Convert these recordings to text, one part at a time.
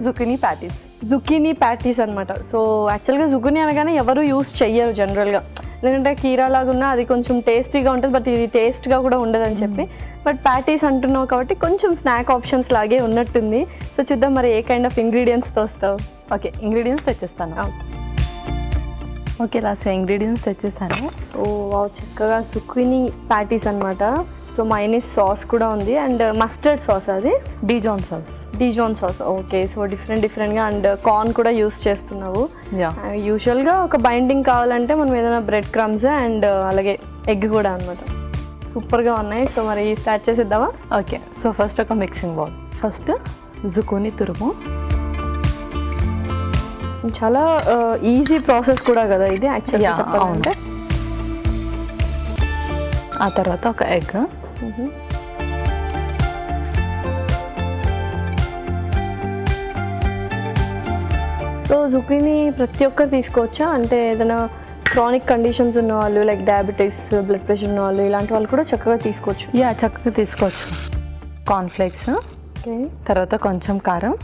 Zucchini patties. Zucchini patties అనమాట. So యాక్చువల్గా zucchini అనగానే ఎవరు యూస్ చెయ్యరు జనరల్గా, ఎందుకంటే కీరా లాగా ఉన్నా అది కొంచెం టేస్టీగా ఉంటుంది, బట్ ఇది టేస్ట్గా కూడా ఉండదని చెప్పి. బట్ ప్యాటీస్ అంటున్నావు కాబట్టి కొంచెం స్నాక్ ఆప్షన్స్ లాగే ఉన్నట్టుంది. సో చూద్దాం మరి ఏ కైండ్ ఆఫ్ ఇంగ్రీడియంట్స్తో వస్తావు. ఓకే, ఇంగ్రీడియంట్స్ తెచ్చేస్తాను. ఓకే, లాస్ట్ ఇంగ్రీడియంట్స్ తెచ్చేసాను. చక్కగా జుకీనీ ప్యాటీస్ అనమాట. సో మైనీస్ సాస్ కూడా ఉంది అండ్ మస్టర్డ్ సాస్, అది డిజాన్ సాస్. ఓకే, సో డిఫరెంట్గా అండ్ కార్న్ కూడా యూస్ చేస్తున్నావు. యూజువల్గా ఒక బైండింగ్ కావాలంటే మనం ఏదైనా బ్రెడ్ క్రమ్స్ అండ్ అలాగే ఎగ్ కూడా అనమాట. సూపర్గా ఉన్నాయి. సో మరి స్టార్ట్ చేసేద్దామా? ఓకే, సో ఫస్ట్ ఒక మిక్సింగ్ బౌల్. ఫస్ట్ జుకీనీ తురుము. చాలా ఈజీ ప్రాసెస్ కూడా కదా ఇది యాక్చువల్గా చెప్పాలంటే. ఆ తర్వాత ఒక ఎగ్. సో జుకీనీ ప్రతి ఒక్కరు తీసుకోవచ్చా? అంటే ఏదైనా క్రానిక్ కండిషన్స్ ఉన్న వాళ్ళు, లైక్ డయాబెటీస్, బ్లడ్ ప్రెషర్ ఉన్న వాళ్ళు, ఇలాంటి వాళ్ళు కూడా చక్కగా తీసుకోవచ్చు. చక్కగా తీసుకోవచ్చు. కార్న్ఫ్లేక్స్, తర్వాత కొంచెం కారం,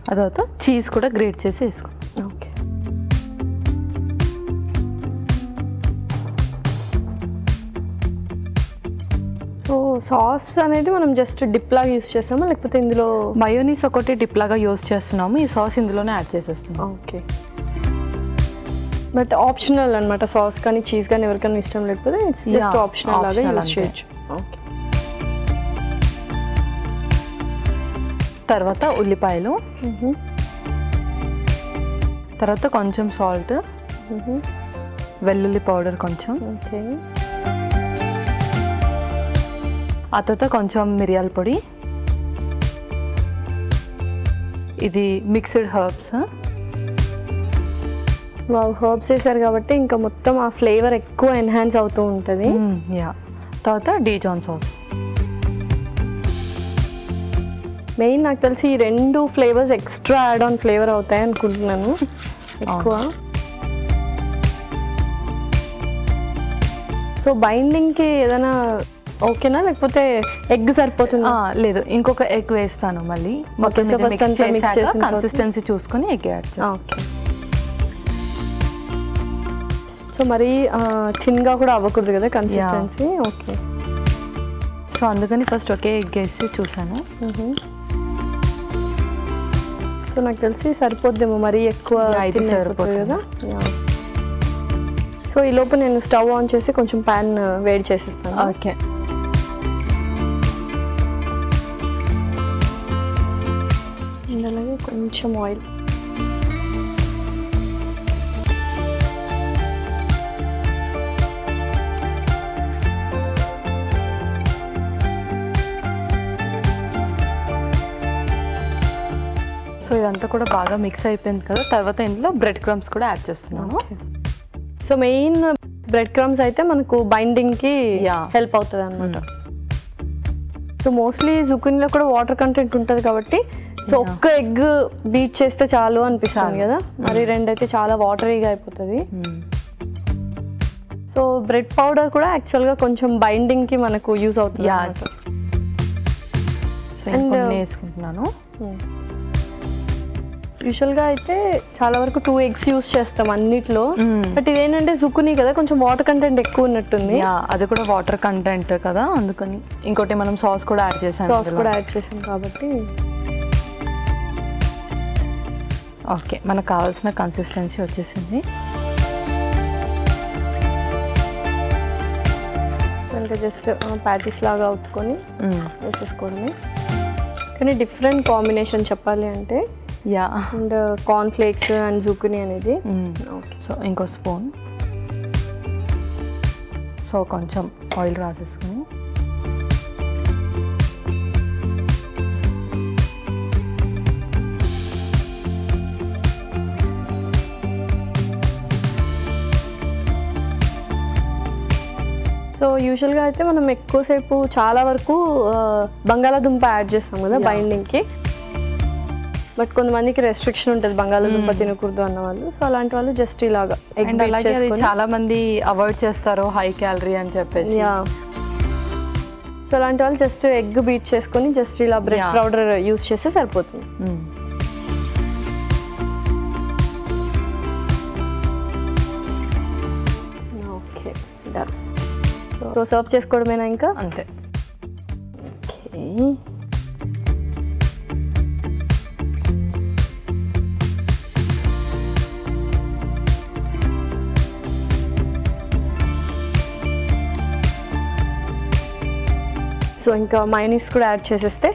ఆ తర్వాత చీజ్ కూడా గ్రేట్ చేసి వేసుకో. ఓకే, సో సాస్ అనేది మనం జస్ట్ డిప్ లాగా యూస్ చేస్తామా, లేకపోతే ఇందులో మయోనీస్ ఒకటి డిప్ లాగా యూస్ చేస్తున్నాము, ఈ సాస్ ఇందులోనే యాడ్ చేసేస్తున్నాం. ఓకే, బట్ ఆప్షనల్ అనమాట. సాస్ కానీ చీజ్ కానీ ఎవరికైనా ఇష్టం లేకపోతే ఇట్స్ జస్ట్ ఆప్షనల్ లాగా యూస్ చేయొచ్చు. ఓకే, తర్వాత ఉల్లిపాయలు, తర్వాత కొంచెం సాల్ట్, వెల్లుల్లి పౌడర్ కొంచెం, ఓకే, ఆ తర్వాత కొంచెం మిరియాల పొడి, ఇది మిక్స్డ్ హర్బ్స్. హర్బ్స్ వేసారు కాబట్టి ఇంకా మొత్తం ఆ ఫ్లేవర్ ఎక్కువ ఎన్హాన్స్ అవుతూ ఉంటుంది. తర్వాత డిజాన్ సాస్. మెయిన్ నాకు తెలిసి ఈ 2 flavours extra add on flavour అవుతాయి అనుకుంటున్నాను ఎక్కువ. సో బైండింగ్కి ఏదైనా ఓకేనా, లేకపోతే ఎగ్ సరిపోతుందా? లేదు, ఇంకొక ఎగ్ వేస్తాను మళ్ళీ. కన్సిస్టెన్సీ చూసుకొని ఎగ్ యాడ్ చేస్తాను. ఓకే, సో మరి థిన్గా కూడా అవ్వకూడదు కదా కన్సిస్టెన్సీ. ఓకే, సో అందుకని ఫస్ట్ ఒకే ఎగ్ వేసి చూసాను. సో నాకు తెలిసి సరిపోద్దేమో, మరీ ఎక్కువ సరిపోతుంది కదా. సో ఈ లోపు నేను స్టవ్ ఆన్ చేసి కొంచెం ప్యాన్ వేడి చేసేస్తాను. ఓకే, అలాగే కొంచెం ఆయిల్. సో ఇదంతా కూడా బాగా మిక్స్ అయిపోయింది కదా. తర్వాత ఇందులో బ్రెడ్ క్రమ్స్ కూడా యాడ్ చేస్తున్నాను. సో మెయిన్ బ్రెడ్ క్రమ్స్ అయితే మనకు బైండింగ్కి హెల్ప్ అవుతుంది అనమాట. సో మోస్ట్లీ జుకీనీలో కూడా వాటర్ కంటెంట్ ఉంటుంది కాబట్టి సో ఒక్క ఎగ్ బీట్ చేస్తే చాలు అనిపిస్తుంది కదా, మరి 2 అయితే చాలా వాటరీగా అయిపోతుంది. సో బ్రెడ్ పౌడర్ కూడా యాక్చువల్గా కొంచెం బైండింగ్కి మనకు యూజ్ అవుతుంది. వేసుకుంటున్నాను. యూజువల్గా అయితే చాలా వరకు 2 eggs యూస్ చేస్తాం అన్నిట్లో, బట్ ఇదేంటంటే జుకీనీ కదా కొంచెం వాటర్ కంటెంట్ ఎక్కువ ఉన్నట్టుంది. అది కూడా వాటర్ కంటెంట్ కదా, అందుకని. ఇంకోటి మనం సాస్ కూడా యాడ్ చేసాం కాబట్టి. ఓకే, మనకు కావాల్సిన కన్సిస్టెన్సీ వచ్చేసింది. ఇంకా జస్ట్ ప్యాటీస్ లాగా అవుతుకొని వేసేసుకోవడమే. కానీ డిఫరెంట్ కాంబినేషన్ చెప్పాలి అంటే. And corn flakes and zucchini అనేది. సో ఇంకో స్పూన్. సో కొంచెం ఆయిల్ రాసేసుకుని సో యూజువల్గా అయితే మనం ఎక్కువసేపు చాలా వరకు బంగాళాదుంప యాడ్ చేస్తాం కదా బైండింగ్కి, బట్ కొంతమందికి రెస్ట్రిక్షన్ ఉంటుంది బంగాళాదుంప తినకూడదు అన్న వాళ్ళు. సో అలాంటి వాళ్ళు జస్ట్ ఇలాగా అలాగే అది చాలా మంది అవాయిడ్ చేస్తారు హై క్యాలరీ అని చెప్పేసి. సో అలాంటి వాళ్ళు జస్ట్ ఎగ్ బీట్ చేసుకొని జస్ట్ ఇలా బ్రెడ్ పౌడర్ యూస్ చేస్తే సరిపోతుంది. Okay done. సో సర్వ్ చేసుకోవడమేనా ఇంకా? అంతే. ఓకే. సో ఇంకా మైనీస్ కూడా యాడ్ చేసేస్తే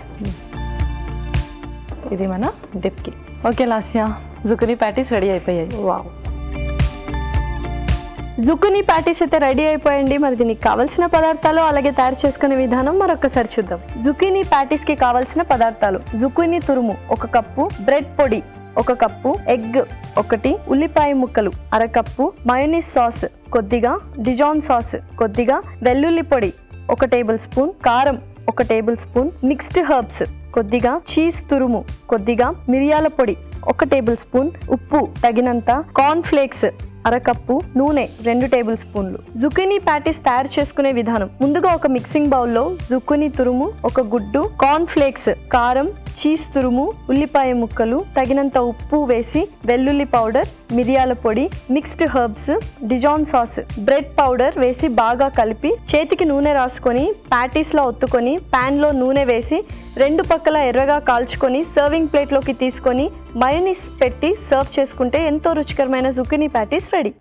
ఇది మన డిప్కి. ఓకే లాస్యా, జుకనీ ప్యాటీస్ రెడీ అయిపోయాయి. వావ్, జుకనీ ప్యాటీస్ అయితే రెడీ అయిపోయండి. మరి దీనికి కావాల్సిన పదార్థాలు అలాగే తయారు చేసుకునే విధానం మరొకసారి చూద్దాం. జుకనీ ప్యాటీస్కి కావాల్సిన పదార్థాలు: జుకనీ తురుము 1 కప్పు, బ్రెడ్ పొడి 1 కప్పు, ఎగ్ 1, ఉల్లిపాయ ముక్కలు 1/2 కప్పు, మయోనీస్ సాస్ కొద్దిగా, డిజాన్ సాస్ కొద్దిగా, వెల్లుల్లి పొడి 1 టేబుల్ స్పూన్, కారం 1 టేబుల్ స్పూన్, మిక్స్డ్ హర్బ్స్ కొద్దిగా, చీజ్ తురుము కొద్దిగా, మిరియాల పొడి 1 టేబుల్ స్పూన్, ఉప్పు తగినంత, కార్న్ ఫ్లేక్స్ 1/2 కప్పు, నూనె 2 టేబుల్ స్పూన్లు. జుకనీ ప్యాటీస్ తయారు చేసుకునే విధానం: ముందుగా ఒక మిక్సింగ్ బౌల్లో జుకనీ తురుము, 1 గుడ్డు, కార్న్ ఫ్లేక్స్, కారం, చీజ్ తురుము, ఉల్లిపాయ ముక్కలు, తగినంత ఉప్పు వేసి వెల్లుల్లి పౌడర్, మిరియాల పొడి, mixed herbs, Dijon sauce, bread powder వేసి బాగా కలిపి చేతికి నూనె రాసుకొని ప్యాటీస్లో ఒత్తుకొని ప్యాన్లో నూనె వేసి 2 పక్కల ఎర్రగా కాల్చుకొని సర్వింగ్ ప్లేట్లోకి తీసుకొని మయోనీస్ పెట్టి సర్వ్ చేసుకుంటే ఎంతో రుచికరమైన జుకనీ ప్యాటీస్ రెడీ.